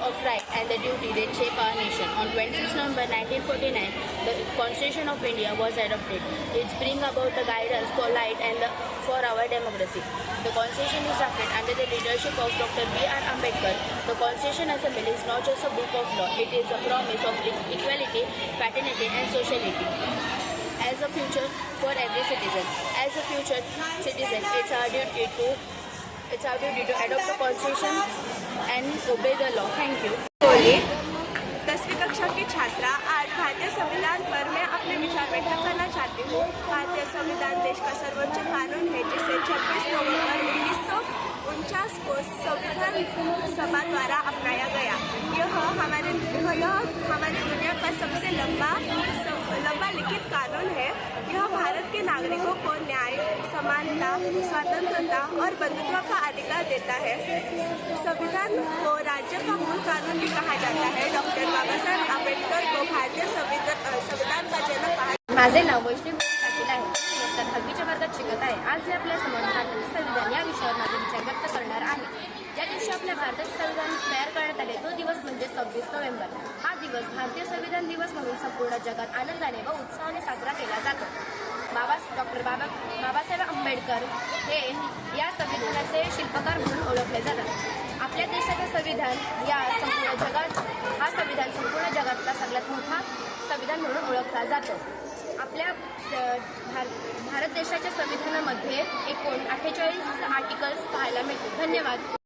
of right and the duty that shape our nation. On 26 November 1949, the Constitution of India was adopted. It brings about the guidance for light and for our democracy. The Constitution is drafted under the leadership of Dr. B.R. Ambedkar. The Constitution Assembly is not just a book of law, it is a promise of equality, fraternity and sociality. As a future for every citizen. As a future citizen, it's our duty to adopt the Constitution and obey the law. Thank you. 10वीं कक्षा की छात्रा, आज भारतीय संविधान पर मैं अपने विचार व्यक्त करना चाहती हूँ। भारतीय संविधान देश का सर्वोच्च कानून है जिसे 26 नवंबर 1949 को संविधान सभा द्वारा अपनाया गया। यह हमारी दुनिया का सबसे लंबा लिखित कानून है। यह भारत के नागरिकों को न्याय, समानता, स्वतंत्रता और बंधुत्व का अधिकार देता है। संविधान को राज्य का मूल कानून भी कहा जाता है। डॉक्टर बाबासाहेब आंबेडकर को भारतीय संविधान का जनक कहा। माझे नाव वैष्णवी पाटील आहे। इयत्ता 10वीच्या वर्गात शिकत आहे। आज मी आपल्यासमोर भारताचे संविधान या विषयावर माझे विचार व्यक्त करणार आहे। ज्या दिवशी आपल्या भारताचे संविधान तयार करण्यात आले तो दिवस म्हणजे 26 नोव्हेंबर। हा दिवस भारतीय संविधान दिवस म्हणून संपूर्ण जगात आनंदाने व उत्साहाने साजरा केला जातो। डॉक्टर बाबासाहेब आंबेडकर हे या संविधानाचे शिल्पकार म्हणून ओळखले जातात। आपल्या देशाचे संविधान हा संविधान संपूर्ण जगातला सगळ्यात मोठा संविधान म्हणून ओळखला जातो। आपल्या भारत देशाच्या संविधानामध्ये एकूण 48 आर्टिकल्स पाहायला मिळतात। धन्यवाद।